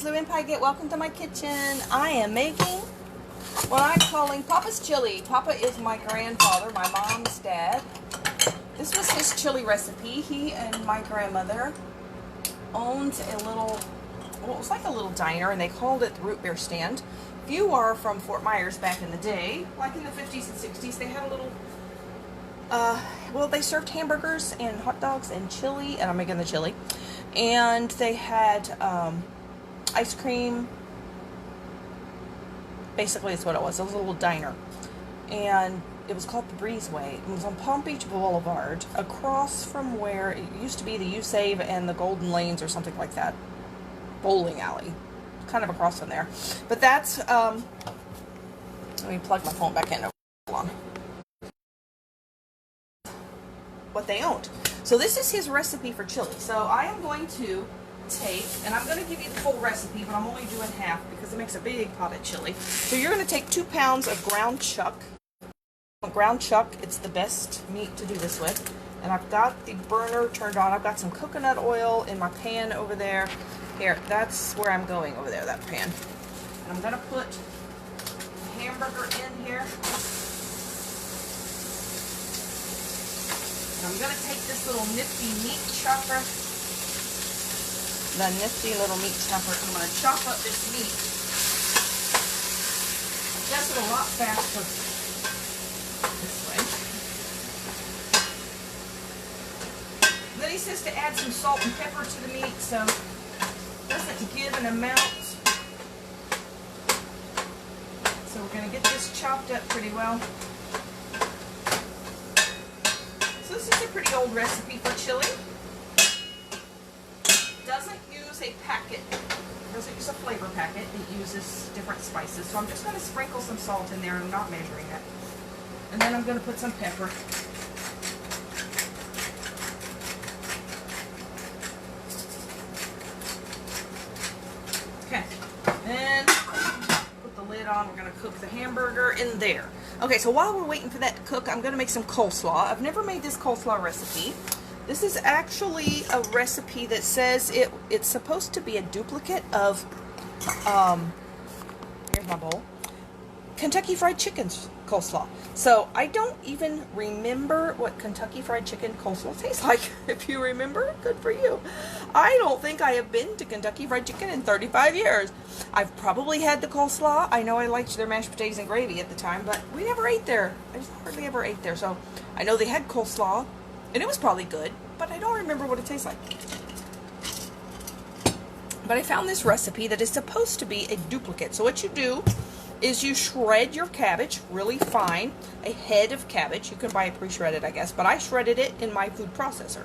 the Wimp I Get. Welcome to my kitchen. I am making what I'm calling Papa's chili. Papa is my grandfather, my mom's dad. This was his chili recipe. He and my grandmother owned a little, well, it was like a little diner, and they called it the Root Beer Stand. If you are from Fort Myers back in the day, like in the 50s and 60s, they had a little, well, they served hamburgers and hot dogs and chili, and I'm making the chili. And they had ice cream. Basically, that's what it was. It was a little diner. And it was called the Breezeway. It was on Palm Beach Boulevard, across from where it used to be the U-Save and the Golden Lanes or something like that. Bowling alley. Kind of across from there. But that's, let me plug my phone back in. Hold on. What they owned. So this is his recipe for chili. So I am going to take, and I'm going to give you the full recipe, but I'm only doing half because it makes a big pot of chili. So you're going to take 2 pounds of ground chuck. Ground chuck, it's the best meat to do this with. And I've got the burner turned on. I've got some coconut oil in my pan over there. Here, that's where I'm going over there, that pan. And I'm going to put the hamburger in here. I'm going to take this little nifty meat chopper, the nifty little meat chopper, and I'm going to chop up this meat. It does it a lot faster this way. And then he says to add some salt and pepper to the meat, so it doesn't give an amount. So we're going to get this chopped up pretty well. So this is a pretty old recipe for chili. It doesn't use a packet. It doesn't use a flavor packet. It uses different spices. So I'm just going to sprinkle some salt in there. I'm not measuring it. And then I'm going to put some pepper. Okay. Then put the lid on. We're going to cook the hamburger in there. Okay, so while we're waiting for that to cook, I'm going to make some coleslaw. I've never made this coleslaw recipe. This is actually a recipe that says it's supposed to be a duplicate of, here's my bowl, Kentucky Fried Chicken's coleslaw. So I don't even remember what Kentucky Fried Chicken coleslaw tastes like. If you remember, good for you. I don't think I have been to Kentucky Fried Chicken in 35 years. I've probably had the coleslaw. I know I liked their mashed potatoes and gravy at the time, but we never ate there. I just hardly ever ate there. So I know they had coleslaw, and it was probably good, but I don't remember what it tastes like. But I found this recipe that is supposed to be a duplicate. So what you do is you shred your cabbage really fine, a head of cabbage. You can buy it pre-shredded, I guess, but I shredded it in my food processor.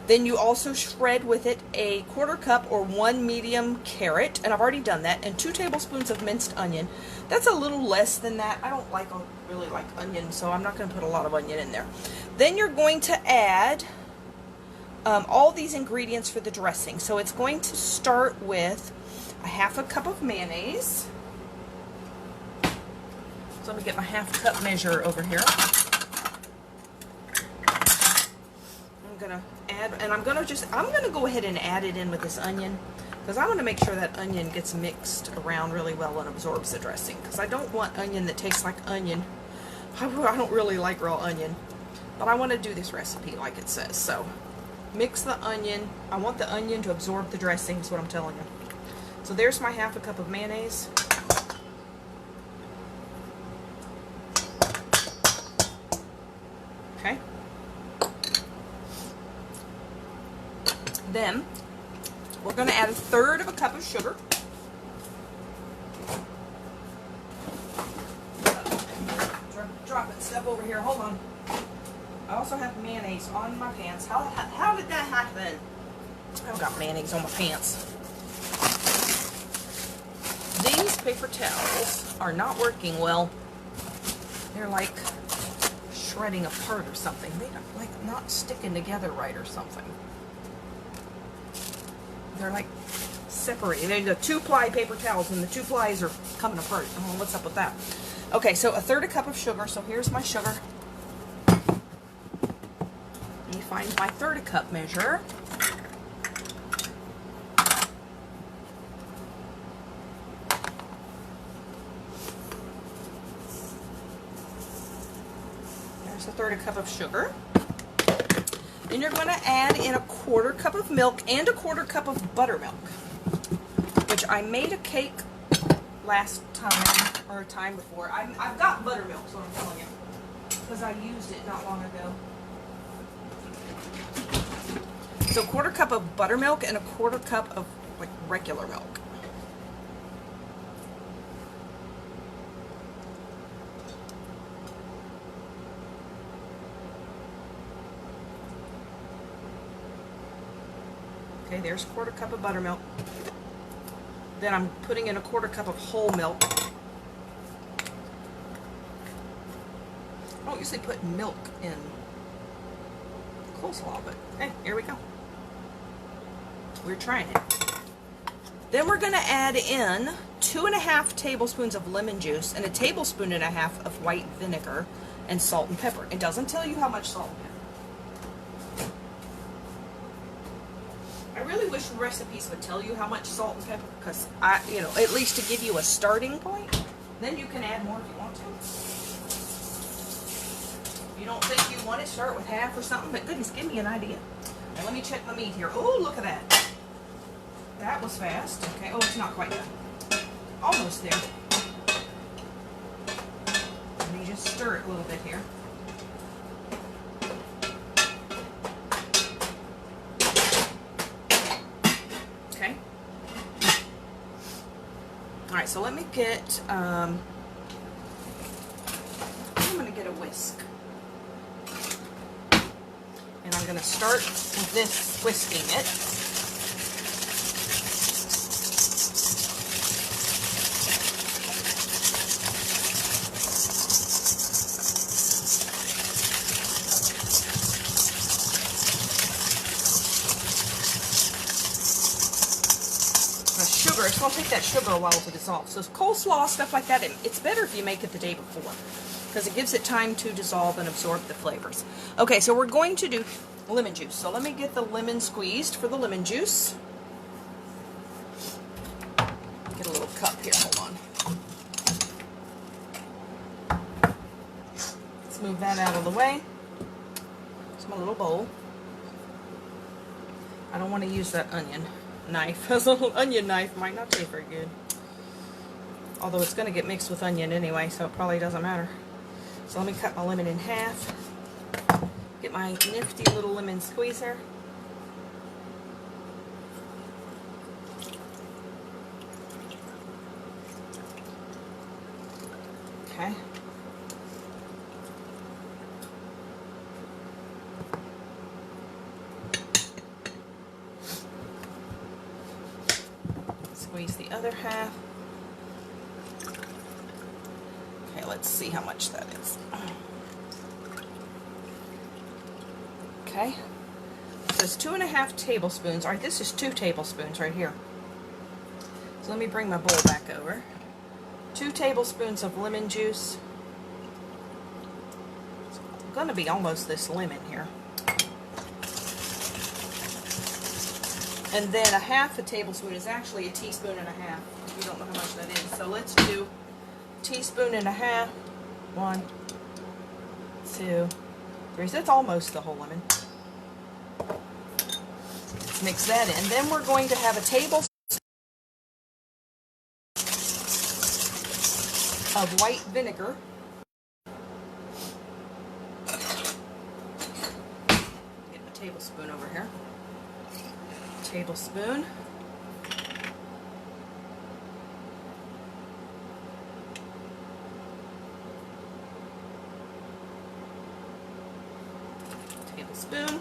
Then you also shred with it a 1/4 cup or 1 medium carrot, and I've already done that, and 2 tablespoons of minced onion. That's a little less than that. I don't really like onion, so I'm not going to put a lot of onion in there. Then you're going to add all these ingredients for the dressing. So it's going to start with a 1/2 cup of mayonnaise. So let me get my 1/2 cup measure over here. I'm gonna add, and I'm gonna go ahead and add it in with this onion, because I want to make sure that onion gets mixed around really well and absorbs the dressing, because I don't want onion that tastes like onion. I don't really like raw onion, but I want to do this recipe like it says. So mix the onion. I want the onion to absorb the dressing, is what I'm telling you. So there's my 1/2 cup of mayonnaise. Okay. Then we're going to add 1/3 cup of sugar. Dropping stuff over here. Hold on. I also have mayonnaise on my pants. How did that happen? I've got mayonnaise on my pants. These paper towels are not working well. They're like shredding apart or something. They're like not sticking together right or something. They're like separated. They're the 2-ply paper towels, and the 2 plies are coming apart. I don't know what's up with that. Okay, so 1/3 cup of sugar. So here's my sugar. Let me find my 1/3 cup measure. That's 1/3 cup of sugar. Then you're going to add in 1/4 cup of milk and 1/4 cup of buttermilk, which I made a cake last time, or a time before. I've got buttermilk, so I'm telling you, because I used it not long ago. So 1/4 cup of buttermilk and 1/4 cup of like regular milk. Okay, there's 1/4 cup of buttermilk. Then I'm putting in 1/4 cup of whole milk. I don't usually put milk in coleslaw, but hey, here we go. We're trying it. Then we're going to add in 2½ tablespoons of lemon juice and 1.5 tablespoons of white vinegar and salt and pepper. It doesn't tell you how much salt and pepper. I really wish recipes would tell you how much salt and pepper, because at least to give you a starting point. Then you can add more if you want to. If you don't think you want it, start with half or something, but goodness, give me an idea. Now let me check my meat here. Oh, look at that. That was fast. Okay, oh, it's not quite done. Almost there. Let me just stir it a little bit here. Okay. All right, so let me get, I'm going to get a whisk. And I'm going to start with this, whisking it. Sugar, it's going to take that sugar a while to dissolve. So coleslaw, stuff like that, it's better if you make it the day before, because it gives it time to dissolve and absorb the flavors. Okay, so we're going to do lemon juice. So let me get the lemon squeezed for the lemon juice. Get a little cup here, hold on. Let's move that out of the way. It's my little bowl. I don't want to use that onion knife. A little onion knife might not taste very good. Although it's going to get mixed with onion anyway, so it probably doesn't matter. So let me cut my lemon in half. Get my nifty little lemon squeezer. Okay. Squeeze the other half. Okay, let's see how much that is. Okay, so it's 2½ tablespoons. All right, this is 2 tablespoons right here. So let me bring my bowl back over. 2 tablespoons of lemon juice. It's going to be almost this lemon here. And then 1/2 tablespoon is actually 1.5 teaspoons, if you don't know how much that is. So let's do 1.5 teaspoons. 1, 2, 3. So that's almost the whole lemon. Let's mix that in. Then we're going to have 1 tablespoon of white vinegar. Get my tablespoon over here. Tablespoon. Tablespoon.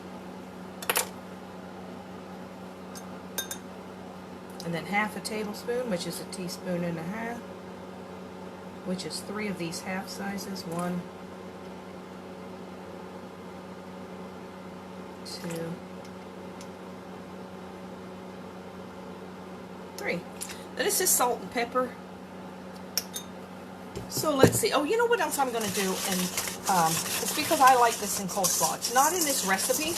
And then 1/2 tablespoon, which is 1.5 teaspoons, which is 3 of these half sizes. 1, 2, 3. Then it's just salt and pepper. So let's see. Oh, you know what else I'm going to do? And it's because I like this in coleslaw. It's not in this recipe,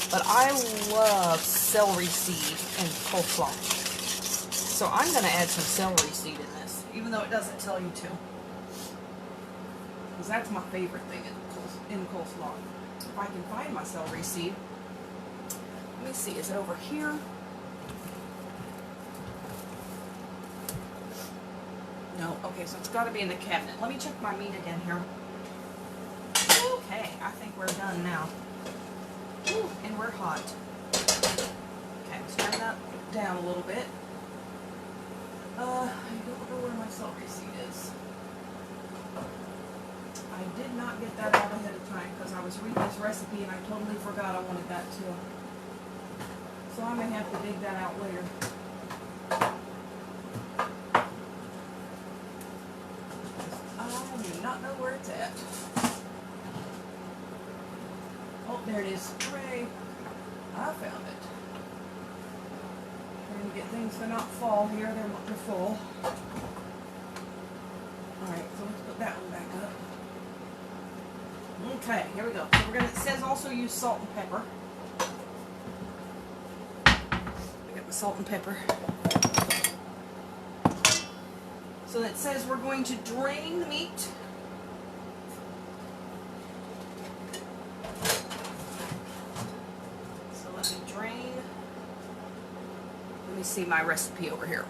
but I love celery seed in coleslaw. So I'm going to add some celery seed in this, even though it doesn't tell you to. Because that's my favorite thing in coleslaw. in coleslaw. If I can find my celery seed. Let me see, is it over here? No, okay, so it's got to be in the cabinet. Let me check my meat again here. Okay, I think we're done now. Ooh, and we're hot. Okay, let's turn that down a little bit. I don't know where my celery seed is. I did not get that out ahead of time because I was reading this recipe and I totally forgot I wanted that too. So I may have to dig that out later. I do not know where it's at. Oh, there it is. Hooray! I found it. Trying to get things to not fall here. They're full. Alright, so let's put that one back up. Okay, here we go. So we're gonna, it says also use salt and pepper. I got my salt and pepper. So it says we're going to drain the meat. So let me drain. Let me see my recipe over here.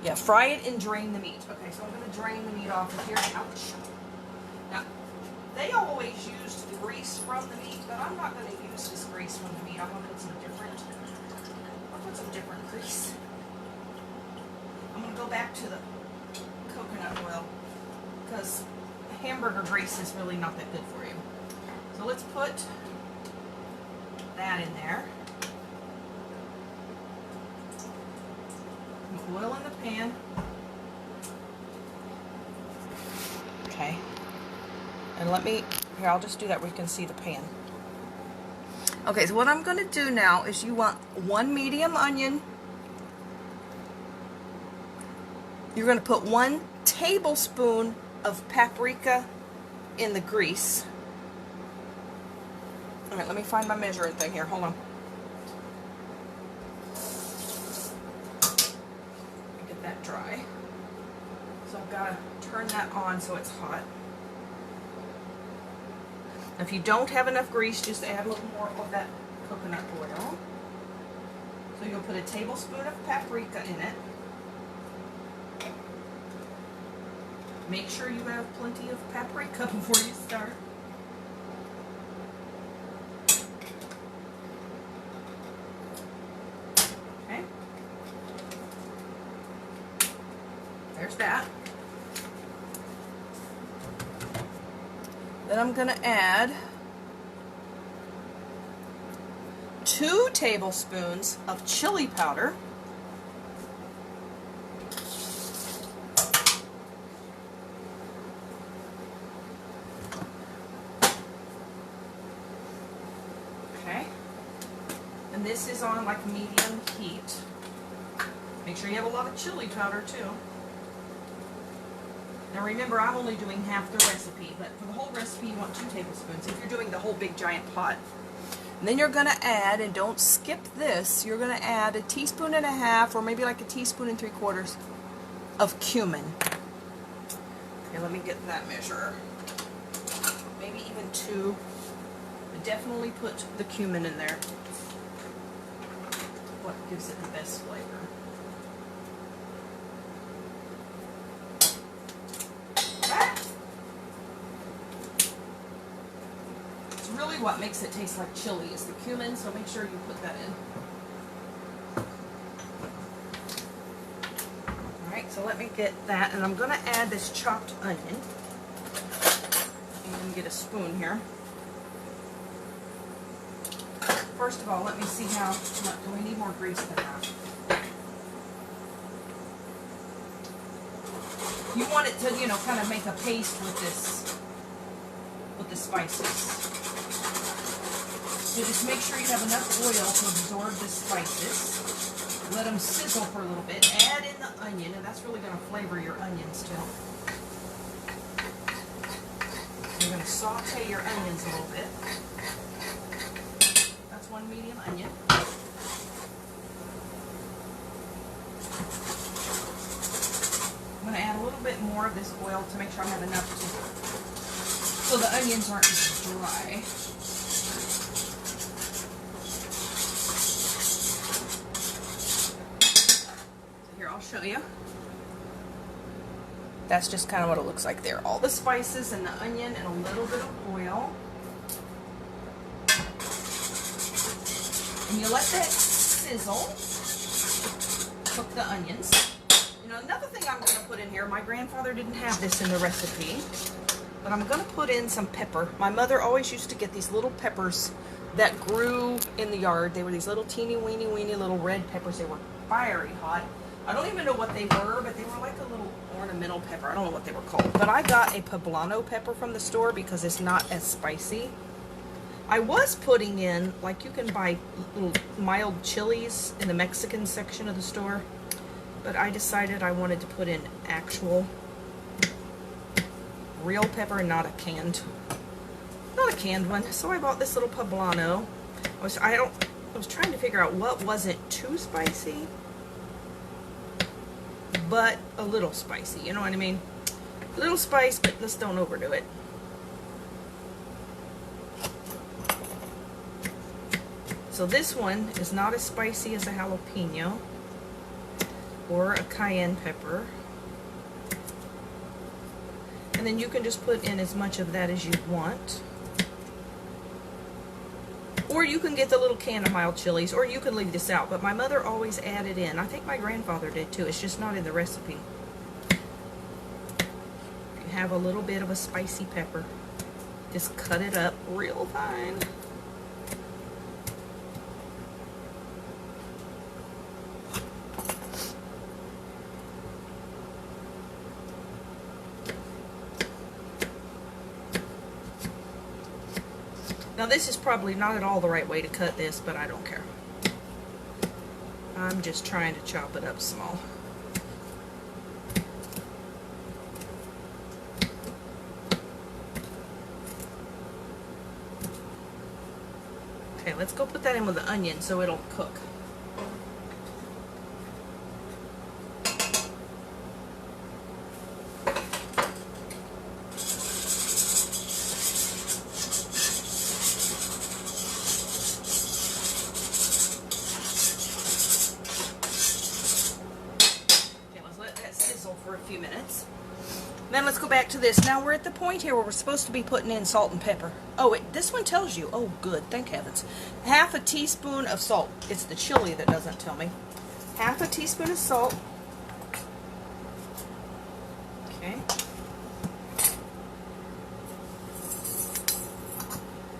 Yeah, fry it and drain the meat. Okay, so I'm going to drain the meat off of here. Ouch. Now, they always used grease from the meat, but I'm not going to use this grease from the meat. I'm going to put some different grease. I'm going to go back to the coconut oil because hamburger grease is really not that good for you. So let's put that in there. Oil in the pan. Okay. And let me, here, I'll just do that where you can see the pan. Okay, so what I'm going to do now is you want 1 medium onion. You're going to put 1 tablespoon of paprika in the grease. Alright, let me find my measuring thing here. Hold on. Get that dry. So I've got to turn that on so it's hot. If you don't have enough grease, just add a little more of that coconut oil. So you'll put a tablespoon of paprika in it. Make sure you have plenty of paprika before you start. Okay. There's that. Then I'm going to add 2 tablespoons of chili powder. Okay. And this is on like medium heat. Make sure you have a lot of chili powder too. Now remember, I'm only doing half the recipe, but for the whole recipe you want 2 tablespoons if you're doing the whole big giant pot. And then you're going to add, and don't skip this, you're going to add 1.5 teaspoons or maybe like 1.75 teaspoons of cumin. Okay, let me get that measure. Maybe even 2. But definitely put the cumin in there. What gives it the best flavor. What makes it taste like chili is the cumin, so make sure you put that in. Alright, so let me get that, and I'm going to add this chopped onion. And get a spoon here. First of all, let me see how much, do we need more grease than that? You want it to, you know, kind of make a paste with the spices. So just make sure you have enough oil to absorb the spices. Let them sizzle for a little bit. Add in the onion, and that's really going to flavor your onions too. You're going to saute your onions a little bit. That's 1 medium onion. I'm going to add a little bit more make sure I have enough so the onions aren't dry. So here, I'll show you. That's just kind of what it looks like there. All the spices and the onion and a little bit of oil. And you let that sizzle. Cook the onions. You know, another thing I'm going to put in here, my grandfather didn't have this in the recipe, but I'm going to put in some pepper. My mother always used to get these little peppers that grew in the yard. They were these little teeny weeny little red peppers. They were fiery hot. I don't even know what they were, but they were like a little ornamental pepper. I don't know what they were called. But I got a poblano pepper from the store because it's not as spicy. I was putting in, like you can buy little mild chilies in the Mexican section of the store, but I decided I wanted to put in actual real pepper and not a canned one. So I bought this little poblano. I was trying to figure out what wasn't too spicy, but a little spicy, you know what I mean? A little spice, but let's don't overdo it. So this one is not as spicy as a jalapeno or a cayenne pepper. And then you can just put in as much of that as you want. Or you can get the little can of mild chilies, or you can leave this out. But my mother always added in. I think my grandfather did too. It's just not in the recipe. You have a little bit of a spicy pepper. Just cut it up real fine. Now this is probably not at all the right way to cut this, but I don't care. I'm just trying to chop it up small. Okay, let's go put that in with the onion so it'll cook. For a few minutes. Then let's go back to this. Now we're at the point here where we're supposed to be putting in salt and pepper. Oh, this one tells you. Oh, good. Thank heavens. Half a teaspoon of salt. It's the chili that doesn't tell me. Half a teaspoon of salt. Okay.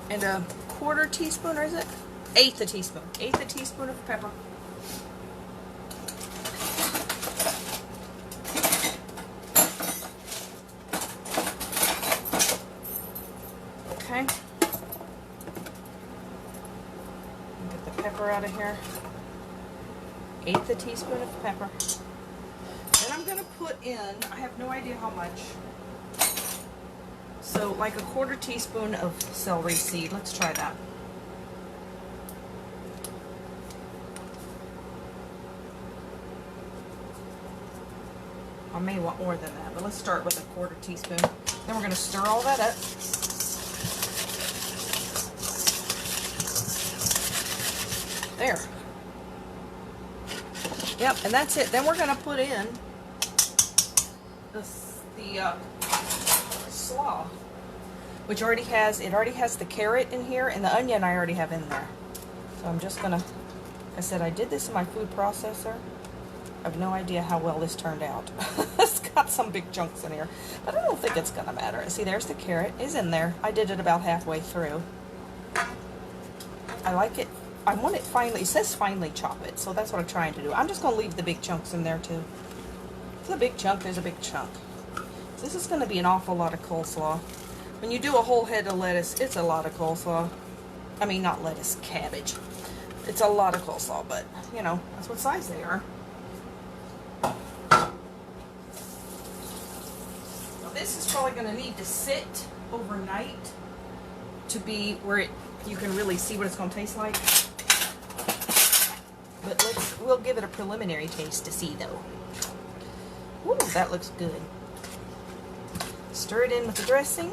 And a quarter teaspoon, or is it? Eighth a teaspoon. Eighth a teaspoon of pepper. Okay. Get the pepper out of here. Eighth a teaspoon of pepper. Then I'm going to put in, I have no idea how much. So like a quarter teaspoon of celery seed. Let's try that. I may want more than that, but let's start with a quarter teaspoon. Then we're going to stir all that up. There. Yep, and that's it. Then we're going to put in the slaw, which already has the carrot in here, and the onion I already have in there. So I'm just going to, like I said, I did this in my food processor. I have no idea how well this turned out. It's got some big chunks in here, but I don't think it's going to matter. See, there's the carrot. It's in there. I did it about halfway through. I like it. I want it finely. It says finely chop it, so that's what I'm trying to do. I'm just going to leave the big chunks in there too. It's a big chunk. There's a big chunk. So this is going to be an awful lot of coleslaw. When you do a whole head of lettuce, it's a lot of coleslaw. I mean, not lettuce, cabbage. It's a lot of coleslaw, but you know, that's what size they are. Now this is probably going to need to sit overnight to be where you can really see what it's going to taste like. But we'll give it a preliminary taste to see though. Ooh, that looks good. Stir it in with the dressing.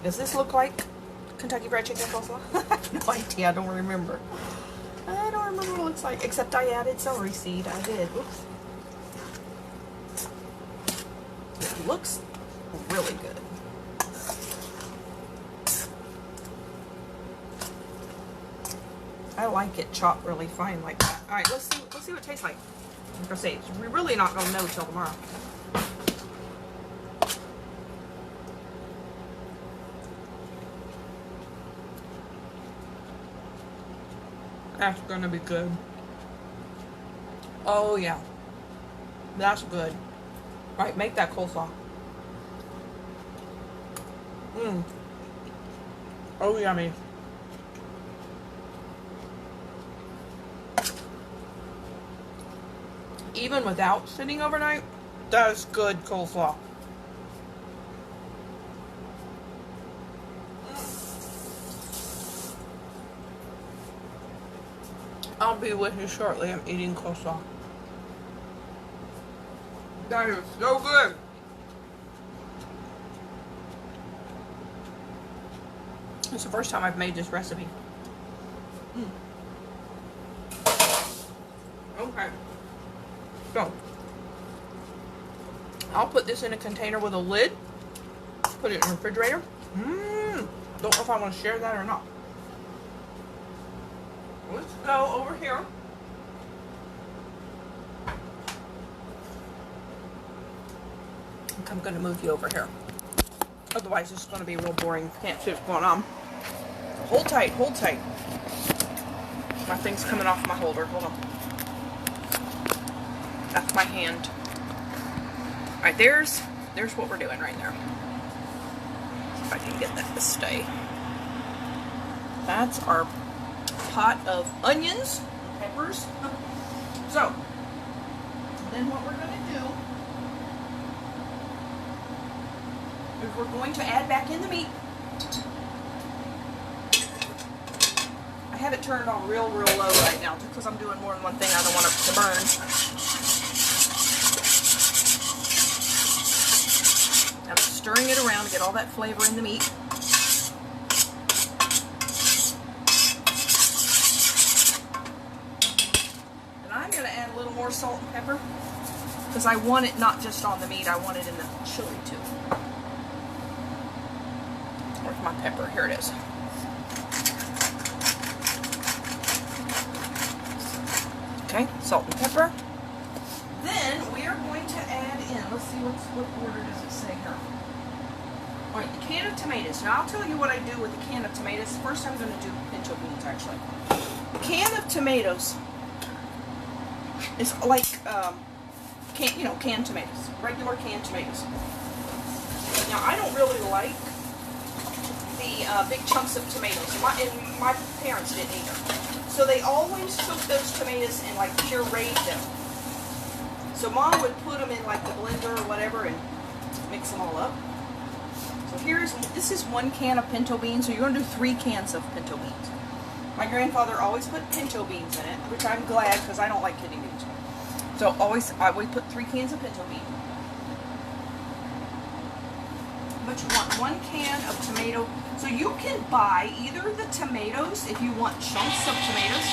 Does this look like Kentucky Fried Chicken coleslaw? I have no idea. I don't remember. I don't remember what it looks like, except I added celery seed. I did. Oops. It looks really good. I like it chopped really fine like that. All right, let's see what it tastes like. Like I say, we're really not gonna know till tomorrow. That's gonna be good. Oh yeah, that's good. All right, make that coleslaw. Mmm. Oh yummy. Even without sitting overnight, that's good coleslaw. I'll be with you shortly. I'm eating coleslaw. That is so good. It's the first time I've made this recipe. Okay. So, I'll put this in a container with a lid. Put it in the refrigerator. Don't know if I want to share that or not. Let's go over here. I'm going to move you over here. Otherwise, it's going to be real boring. Can't see what's going on. Hold tight, hold tight. My thing's coming off my holder. Hold on. That's my hand. Alright, there's what we're doing right there. If I can get that to stay. That's our pot of onions and peppers. So, then what we're going to do is we're going to add back in the meat. I have it turned on real low right now just because I'm doing more than one thing. I don't want it to burn. I'm stirring it around to get all that flavor in the meat. And I'm going to add a little more salt and pepper because I want it not just on the meat, I want it in the chili too. Where's my pepper? Here it is. Okay, salt and pepper. Then we are going to add in, let's see what order does it say here. Alright, the can of tomatoes. Now I'll tell you what I do with the can of tomatoes. First I'm going to do pinto beans actually. The can of tomatoes is like, canned tomatoes. Regular canned tomatoes. Now I don't really like the big chunks of tomatoes. And my parents didn't either. So they always took those tomatoes and like pureed them. So Mom would put them in like the blender or whatever and mix them all up. So this is 1 can of pinto beans. So you're going to do 3 cans of pinto beans. My grandfather always put pinto beans in it, which I'm glad because I don't like kidney beans. So I would put 3 cans of pinto beans. But you want 1 can of tomato. So you can buy either the tomatoes if you want chunks of tomatoes.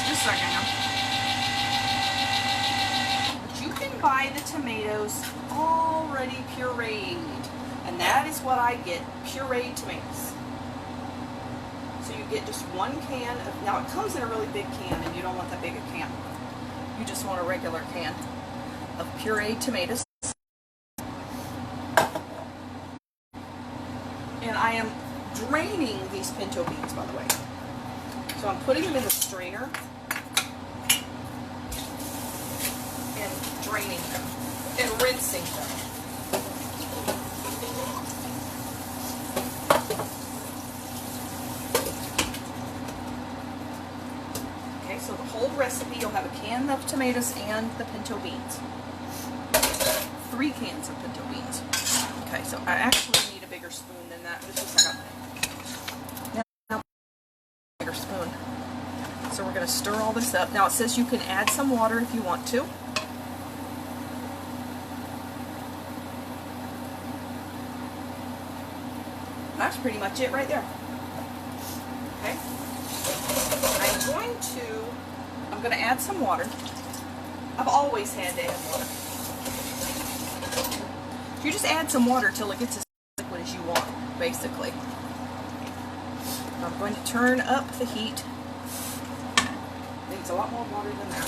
Just a second now. But you can buy the tomatoes already pureed. And that is what I get, pureed tomatoes. So you get just 1 can of, now it comes in a really big can and you don't want that big a can. You just want a regular can of pureed tomatoes. And I am draining these pinto beans, by the way. So I'm putting them in the strainer and draining them and rinsing them. Okay, so the whole recipe, you'll have a can of tomatoes and the pinto beans. 3 cans of pinto beans. Okay, so I actually need a bigger spoon than that. Just a second. Now, bigger spoon. So we're going to just stir all this up. Now it says you can add some water if you want to. That's pretty much it right there. Okay. I'm going to add some water. I've always had to add water. You just add some water till it gets as liquid as you want, basically. I'm going to turn up the heat. It needs a lot more water than that.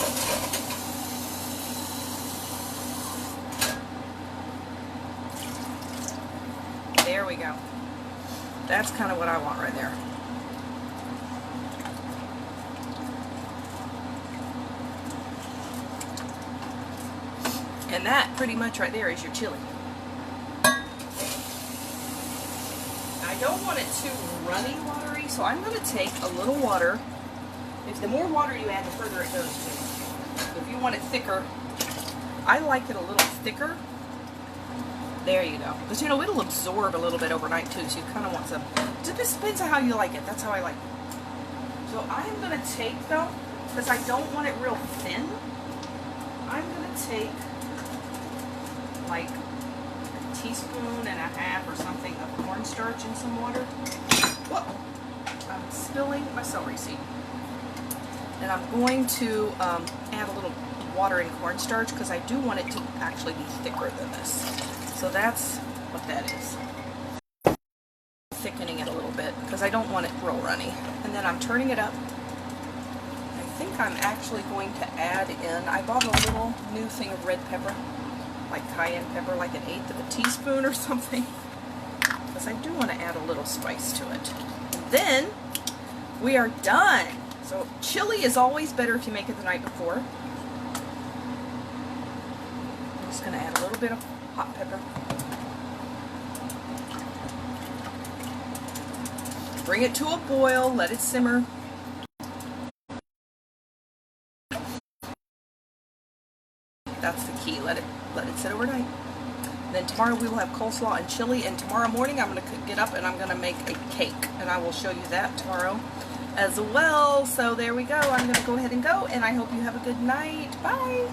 There we go. That's kind of what I want right there. And that pretty much right there is your chili. I don't want it too runny watery, so I'm going to take a little water. If the more water you add, the further it goes to. If you want it thicker, I like it a little thicker. There you go. Because, you know, it'll absorb a little bit overnight, too, so you kind of want some. It just depends on how you like it. That's how I like it. So I'm going to take, though, because I don't want it real thin, I'm going to take, like, a teaspoon and a half or something of cornstarch in some water. Whoa! I'm spilling my celery seed. And I'm going to add a little water in cornstarch because I do want it to actually be thicker than this. So that's what that is. Thickening it a little bit because I don't want it real runny. And then I'm turning it up. I think I'm actually going to add in, I bought a little new thing of red pepper, like cayenne pepper, like 1/8 of a teaspoon or something. Because I do want to add a little spice to it. And then we are done. So chili is always better if you make it the night before. I'm just going to add a little bit of hot pepper. Bring it to a boil, let it simmer. That's the key. Let it sit overnight. And then tomorrow we will have coleslaw and chili, and tomorrow morning I'm going to get up and I'm going to make a cake, and I will show you that tomorrow as well. So there we go. I'm going to go ahead and go, and I hope you have a good night. Bye.